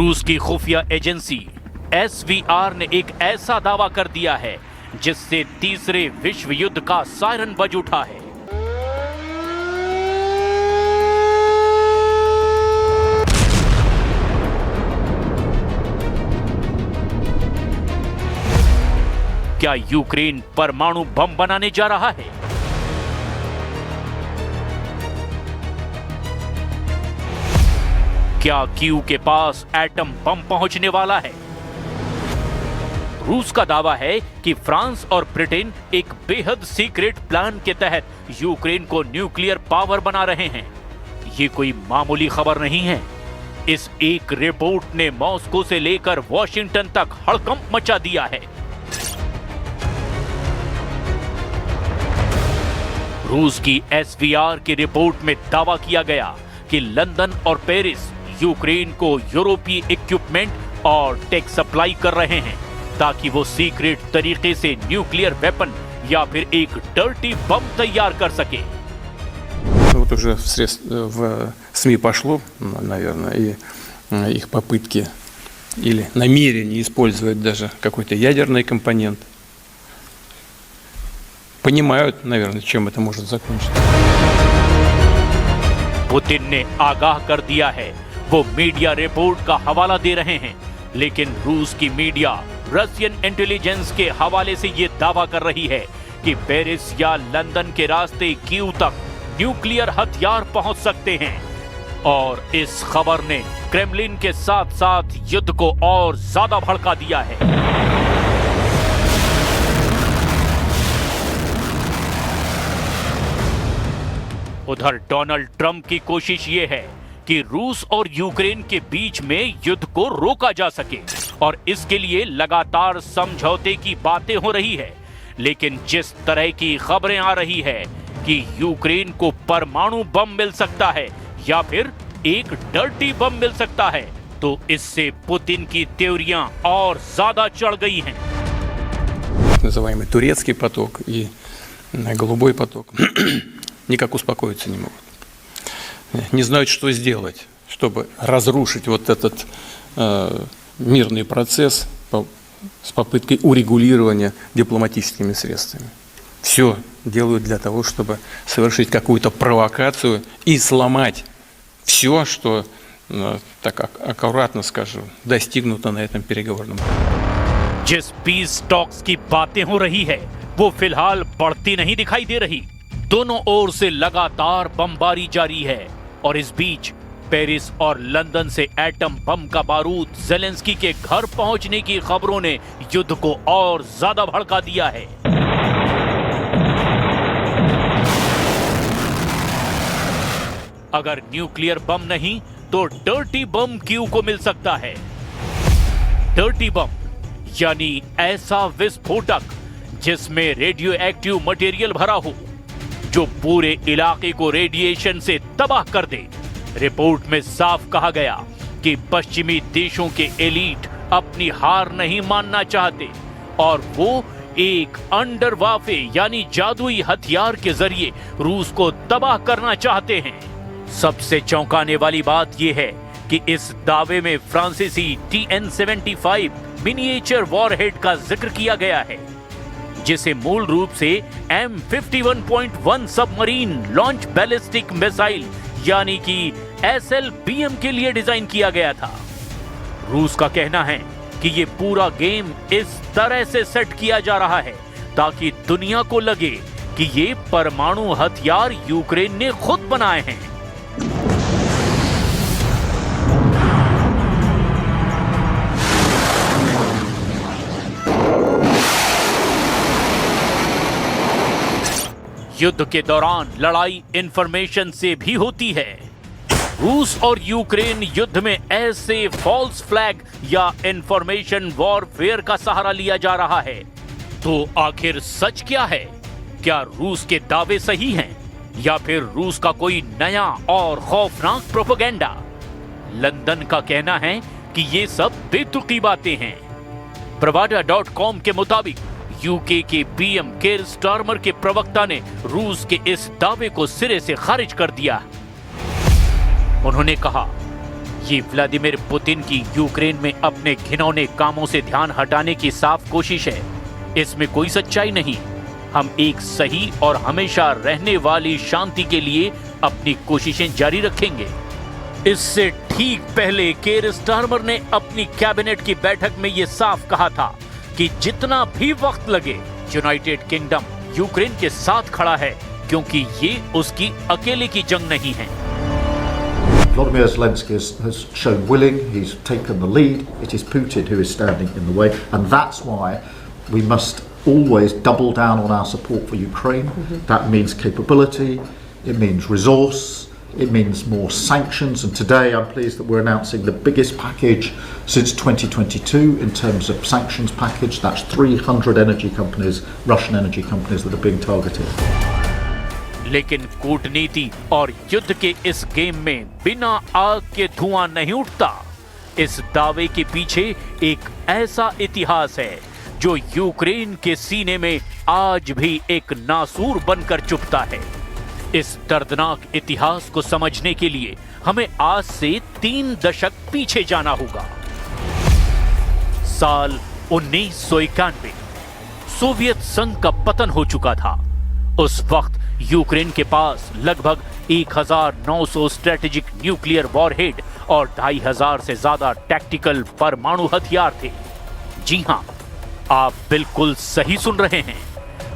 रूस की खुफिया एजेंसी SVR ने एक ऐसा दावा कर दिया है जिससे तीसरे विश्व युद्ध का सायरन बज उठा है। क्या यूक्रेन परमाणु बम बनाने जा रहा है? क्या कीव के पास एटम बम पहुंचने वाला है? रूस का दावा है कि फ्रांस और ब्रिटेन एक बेहद सीक्रेट प्लान के तहत यूक्रेन को न्यूक्लियर पावर बना रहे हैं। ये कोई मामूली खबर नहीं है। इस एक रिपोर्ट ने मॉस्को से लेकर वॉशिंगटन तक हड़कंप मचा दिया है। रूस की SVR की रिपोर्ट में दावा किया गया कि लंदन और पेरिस यूक्रेन को यूरोपीय इक्विपमेंट और टेक सप्लाई कर रहे हैं ताकि वो सीक्रेट तरीके से न्यूक्लियर वेपन या फिर एक डर्टी बम तैयार कर सके। Вот уже в СМИ пошло, наверное, и их попытки или намерение использовать даже какой-то ядерный компонент. Понимают, наверное, чем это может закончиться. पुतिन ने आगाह कर दिया है, वो मीडिया रिपोर्ट का हवाला दे रहे हैं, लेकिन रूस की मीडिया रशियन इंटेलिजेंस के हवाले से ये दावा कर रही है कि पेरिस या लंदन के रास्ते कीव तक न्यूक्लियर हथियार पहुंच सकते हैं। और इस खबर ने क्रेमलिन के साथ साथ युद्ध को और ज्यादा भड़का दिया है। उधर डोनाल्ड ट्रंप की कोशिश ये है कि रूस और यूक्रेन के बीच में युद्ध को रोका जा सके और इसके लिए लगातार समझौते की बातें हो रही है। लेकिन जिस तरह की खबरें आ रही है कि यूक्रेन को परमाणु बम मिल सकता है या फिर एक डर्टी बम मिल सकता है, तो इससे पुतिन की त्योरियां और ज्यादा चढ़ गई हैं। Называемый турецкий поток и голубой поток никак успокоиться не могут. Не знают, что сделать, чтобы разрушить вот этот мирный процесс с попыткой урегулирования дипломатическими средствами. Все делают для того, чтобы совершить какую-то провокацию и сломать все, что, так аккуратно скажу, достигнуто на этом переговорном. जिस पीस टॉक्स की बातें हो रही है वो फिलहाल बढ़ती नहीं दिखाई दे रही। दोनों ओर से लगातार बमबारी जारी है और इस बीच पेरिस और लंदन से एटम बम का बारूद ज़ेलेंस्की के घर पहुंचने की खबरों ने युद्ध को और ज्यादा भड़का दिया है। अगर न्यूक्लियर बम नहीं तो डर्टी बम कीव को मिल सकता है। डर्टी बम यानी ऐसा विस्फोटक जिसमें रेडियो एक्टिव मटेरियल भरा हो जो पूरे इलाके को रेडिएशन से तबाह कर दे। रिपोर्ट में साफ कहा गया कि पश्चिमी देशों के एलीट अपनी हार नहीं मानना चाहते और वो एक अंडरवाफे यानी जादुई हथियार के जरिए रूस को तबाह करना चाहते हैं। सबसे चौंकाने वाली बात यह है कि इस दावे में फ्रांसीसी TN-75 मिनिएचर वॉरहेड का जिक्र किया गया है, जिसे मूल रूप से M51.1 submarine launch ballistic missile यानी कि SLBM के लिए डिजाइन किया गया था। रूस का कहना है कि ये पूरा गेम इस तरह से सेट किया जा रहा है ताकि दुनिया को लगे कि ये परमाणु हथियार यूक्रेन ने खुद बनाए हैं। युद्ध के दौरान लड़ाई इंफॉर्मेशन से भी होती है। रूस और यूक्रेन युद्ध में ऐसे फॉल्स फ्लैग या इंफॉर्मेशन वॉरफेयर का सहारा लिया जा रहा है। तो आखिर सच क्या है? क्या रूस के दावे सही हैं या फिर रूस का कोई नया और खौफनाक प्रोपेगेंडा? लंदन का कहना है कि ये सब बेतुकी बातें हैं। प्रवाडा.com के मुताबिक यूके के PM केर स्टारमर के प्रवक्ता ने रूस के इस दावे को सिरे से खारिज कर दिया। उन्होंने कहा, ये व्लादिमीर पुतिन की यूक्रेन में अपने घिनौने कामों से ध्यान हटाने की साफ कोशिश है। इसमें कोई सच्चाई नहीं। हम एक सही और हमेशा रहने वाली शांति के लिए अपनी कोशिशें जारी रखेंगे। इससे ठीक पहले केर स्टारमर ने अपनी कैबिनेट की बैठक में यह साफ कहा था कि जितना भी वक्त लगे यूनाइटेड किंगडम यूक्रेन के साथ खड़ा है, क्योंकि ये उसकी अकेले की जंग नहीं है। Volodymyr Zelensky has shown willing, he's taken the lead. It is Putin who is standing in the way, and that's why we must always double down on our support for Ukraine. That means capability, it means resource, it means more sanctions, and today I'm pleased that we're announcing the biggest package since 2022 in terms of sanctions package. That's 300 energy companies, Russian energy companies that are being targeted. लेकिन कूटनीति और युद्ध के इस game में बिना आग के धुआं नहीं उठता। इस दावे के पीछे एक ऐसा इतिहास है जो यूक्रेन के सीने में आज भी एक नासूर बनकर चुभता है। इस दर्दनाक इतिहास को समझने के लिए हमें आज से 3 दशक पीछे जाना होगा। साल 1991 सोवियत संघ का पतन हो चुका था। उस वक्त यूक्रेन के पास लगभग 1900 स्ट्रेटेजिक न्यूक्लियर वॉरहेड और 2500 से ज्यादा टैक्टिकल परमाणु हथियार थे। जी हां, आप बिल्कुल सही सुन रहे हैं।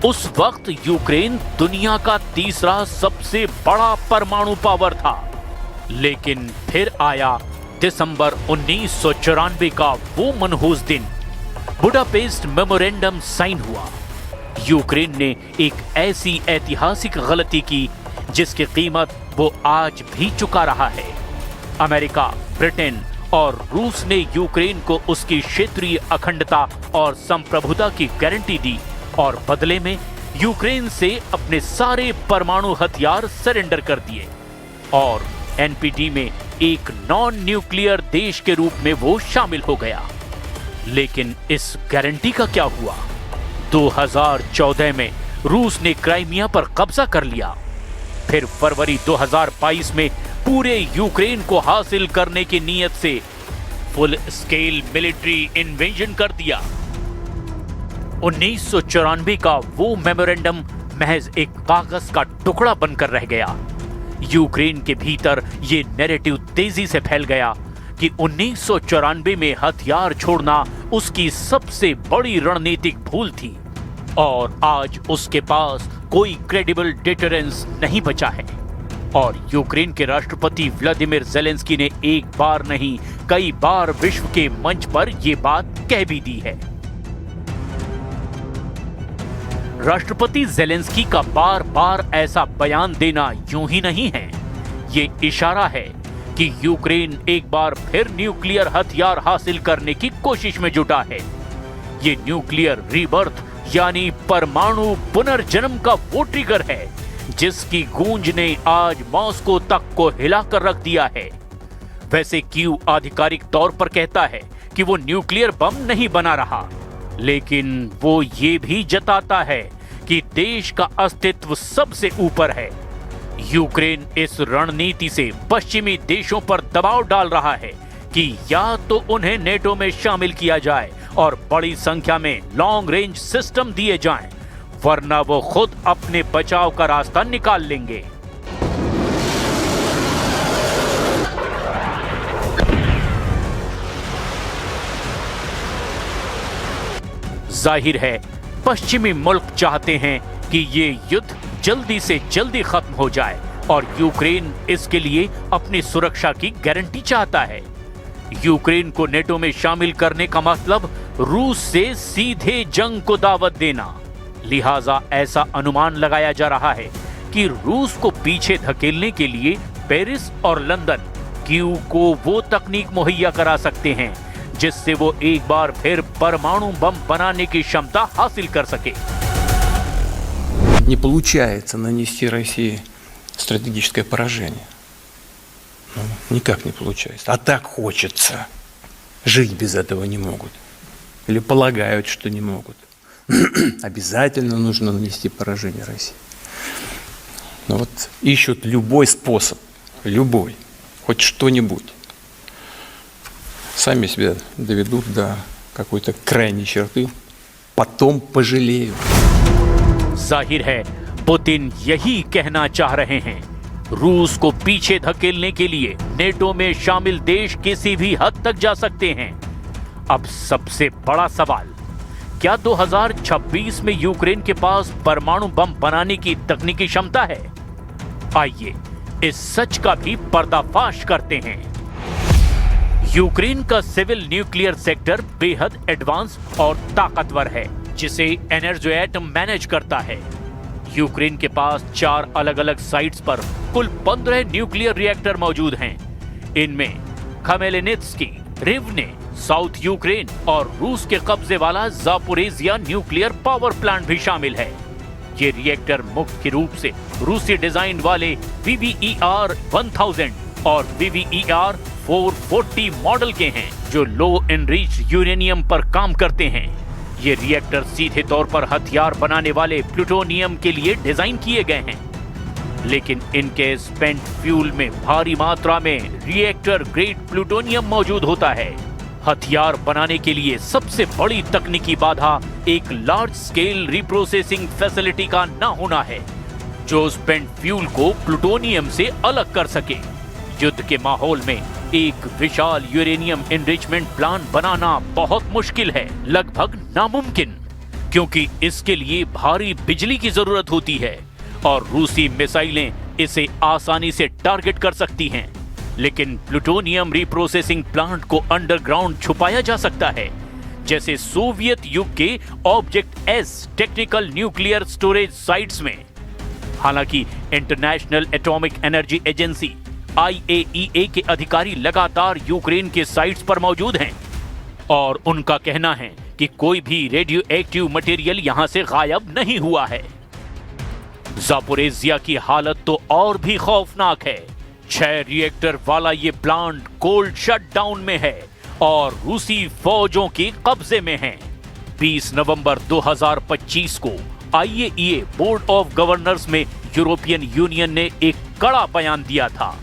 उस वक्त यूक्रेन दुनिया का तीसरा सबसे बड़ा परमाणु पावर था। लेकिन फिर आया दिसंबर 1994 का वो मनहूस दिन। बुडापेस्ट मेमोरेंडम साइन हुआ। यूक्रेन ने एक ऐसी ऐतिहासिक गलती की जिसकी कीमत वो आज भी चुका रहा है। अमेरिका, ब्रिटेन और रूस ने यूक्रेन को उसकी क्षेत्रीय अखंडता और संप्रभुता की गारंटी दी और बदले में यूक्रेन से अपने सारे परमाणु हथियार सरेंडर कर दिए और एनपीटी में एक नॉन न्यूक्लियर देश के रूप में वो शामिल हो गया। लेकिन इस गारंटी का क्या हुआ? 2014 में रूस ने क्राइमिया पर कब्जा कर लिया। फिर फरवरी 2022 में पूरे यूक्रेन को हासिल करने की नीयत से फुल स्केल मिलिट्री इन्वेजन कर दिया। 1994 का वो मेमोरेंडम महज एक कागज का टुकड़ा बनकर रह गया। यूक्रेन के भीतर ये नैरेटिव तेजी से फैल गया कि 1994 में हथियार छोड़ना उसकी सबसे बड़ी रणनीतिक भूल थी और आज उसके पास कोई क्रेडिबल डिटरेंस नहीं बचा है। और यूक्रेन के राष्ट्रपति व्लादिमीर ज़ेलेंस्की ने एक बार नहीं कई बार विश्व के मंच पर यह बात कह भी दी है। राष्ट्रपति ज़ेलेंस्की का बार बार ऐसा बयान देना यूं ही नहीं है। ये इशारा है कि यूक्रेन एक बार फिर न्यूक्लियर हथियार हासिल करने की कोशिश में जुटा है। ये न्यूक्लियर रीबर्थ यानी परमाणु पुनर्जन्म का वो ट्रिगर है जिसकी गूंज ने आज मॉस्को तक को हिलाकर रख दिया है। वैसे कीव आधिकारिक तौर पर कहता है कि वो न्यूक्लियर बम नहीं बना रहा, लेकिन वो ये भी जताता है कि देश का अस्तित्व सबसे ऊपर है। यूक्रेन इस रणनीति से पश्चिमी देशों पर दबाव डाल रहा है कि या तो उन्हें नेटो में शामिल किया जाए और बड़ी संख्या में लॉन्ग रेंज सिस्टम दिए जाएं, वरना वो खुद अपने बचाव का रास्ता निकाल लेंगे। जाहिर है पश्चिमी मुल्क चाहते हैं कि ये युद्ध जल्दी से जल्दी खत्म हो जाए और यूक्रेन इसके लिए अपनी सुरक्षा की गारंटी चाहता है। यूक्रेन को नेटो में शामिल करने का मतलब रूस से सीधे जंग को दावत देना। लिहाजा ऐसा अनुमान लगाया जा रहा है कि रूस को पीछे धकेलने के लिए पेरिस और लंदन कीव को वो तकनीक मुहैया करा सकते हैं जिससे वो एक बार फिर परमाणु बम बनाने की क्षमता हासिल कर सके। Не получается нанести России стратегическое поражение. Никак не получается. А так хочется. Жить без этого не могут. Или полагают, что не могут. Обязательно нужно нанести поражение России. Но вот ищут любой способ, любой, хоть что-нибудь, сами себя доведут до какой-то крайней черты, потом пожалеют. जाहिर है पुतिन यही कहना चाह रहे हैं। रूस को पीछे धकेलने के लिए नेटो में शामिल देश किसी भी हद तक जा सकते हैं। अब सबसे बड़ा सवाल, क्या 2026 में यूक्रेन के पास परमाणु बम बनाने की तकनीकी क्षमता है? आइए इस सच का भी पर्दाफाश करते हैं। यूक्रेन का सिविल न्यूक्लियर सेक्टर बेहद एडवांस और ताकतवर है, जिसे एनर्जोएटम मैनेज करता है। यूक्रेन के पास 4 अलग अलग साइट्स पर कुल 15 न्यूक्लियर रिएक्टर मौजूद हैं। इनमें खमेलनित्स्की, रिवने, साउथ यूक्रेन और रूस के कब्जे वाला जापोरेजिया न्यूक्लियर पावर प्लांट भी शामिल है। ये रिएक्टर मुख्य रूप से रूसी डिजाइन वाले VVER 1000 और VVER 440 मॉडल के हैं, जो लो एनरिच्ड यूरेनियम पर काम करते हैं। ये रिएक्टर सीधे तौर पर हथियार बनाने वाले प्लूटोनियम के लिए डिजाइन किए गए हैं, लेकिन इनके स्पेंट फ्यूल में भारी मात्रा में रिएक्टर ग्रेड प्लूटोनियम मौजूद होता है। हथियार बनाने के लिए सबसे बड़ी तकनीकी बाधा एक लार्ज स्केल रिप्रोसेसिंग फैसिलिटी का न होना है, जो स्पेंट फ्यूल को प्लूटोनियम से अलग कर सके। युद्ध के माहौल में एक विशाल यूरेनियम एनरिचमेंट प्लांट बनाना बहुत मुश्किल है, लगभग नामुमकिन, क्योंकि इसके लिए भारी बिजली की जरूरत होती है और रूसी मिसाइलें इसे आसानी से टारगेट कर सकती हैं। लेकिन प्लूटोनियम रिप्रोसेसिंग प्लांट को अंडरग्राउंड छुपाया जा सकता है, जैसे सोवियत युग के object S technical nuclear storage sites में। हालांकि international atomic energy agency IAEA के अधिकारी लगातार यूक्रेन के साइट्स पर मौजूद हैं और उनका कहना है कि कोई भी रेडियो एक्टिव मटेरियल यहां से गायब नहीं हुआ है। जापोरेजिया की हालत तो और भी खौफनाक है। 6 रिएक्टर वाला ये प्लांट कोल्ड शटडाउन में है और रूसी फौजों के कब्जे में है। 20 नवंबर 2025 को IAEA बोर्ड ऑफ गवर्नर्स में यूरोपियन यूनियन ने एक कड़ा बयान दिया था।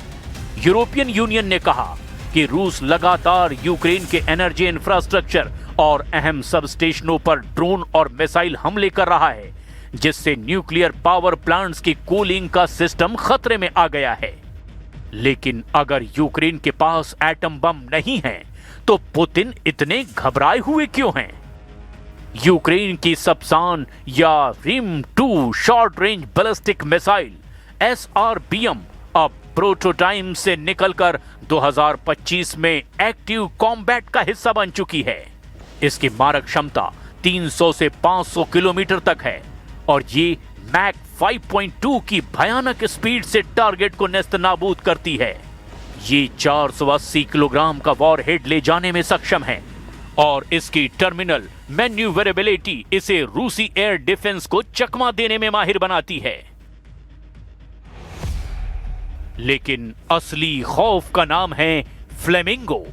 यूरोपियन यूनियन ने कहा कि रूस लगातार यूक्रेन के एनर्जी इंफ्रास्ट्रक्चर और अहम सब स्टेशनों पर ड्रोन और मिसाइल हमले कर रहा है, जिससे न्यूक्लियर पावर प्लांट्स की कूलिंग का सिस्टम खतरे में आ गया है। लेकिन अगर यूक्रेन के पास एटम बम नहीं है, तो पुतिन इतने घबराए हुए क्यों हैं? यूक्रेन की सप्सान या Hrim 2 short range ballistic missile SRBM अब प्रोटोटाइप से निकलकर 2025 में एक्टिव कॉम्बैट का हिस्सा बन चुकी है। इसकी मारक क्षमता 300 से 500 किलोमीटर तक है और ये मैक 5.2 की भयानक स्पीड से टारगेट को नेस्तनाबूद करती है। ये 480 किलोग्राम का वॉरहेड ले जाने में सक्षम है और इसकी टर्मिनल मैन्यूवरेबिलिटी इसे रूसी एयर डिफेंस को चकमा देने में माहिर बनाती है। लेकिन असली खौफ का नाम है फ्लेमिंगो।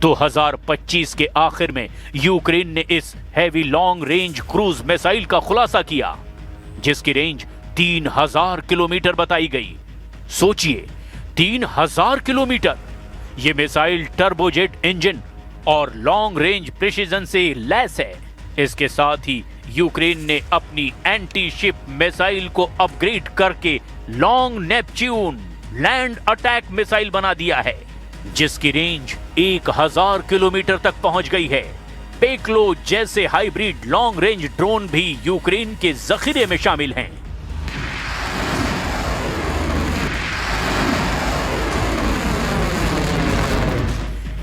2025 के आखिर में यूक्रेन ने इस heavy long range cruise missile का खुलासा किया, जिसकी रेंज 3000 किलोमीटर बताई गई। सोचिए, 3000 किलोमीटर! यह मिसाइल टर्बोजेट इंजन और लॉन्ग रेंज प्रिसिजन से लैस है। इसके साथ ही यूक्रेन ने अपनी एंटी शिप मिसाइल को अपग्रेड करके long Neptune land attack missile बना दिया है, जिसकी रेंज 1000 किलोमीटर तक पहुंच गई है। पेक्लो जैसे हाइब्रिड लॉन्ग रेंज ड्रोन भी यूक्रेन के जखीरे में शामिल हैं।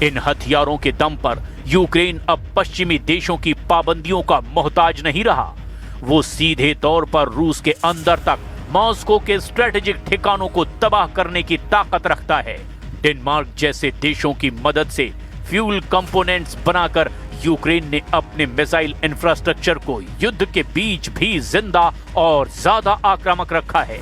इन हथियारों के दम पर यूक्रेन अब पश्चिमी देशों की पाबंदियों का मोहताज नहीं रहा। वो सीधे तौर पर रूस के अंदर तक मॉस्को के स्ट्रेटेजिक ठिकानों को तबाह करने की ताकत रखता है। डेनमार्क जैसे देशों की मदद से फ्यूल कंपोनेंट्स बनाकर यूक्रेन ने अपने मिसाइल इंफ्रास्ट्रक्चर को युद्ध के बीच भी जिंदा और ज्यादा आक्रामक रखा है।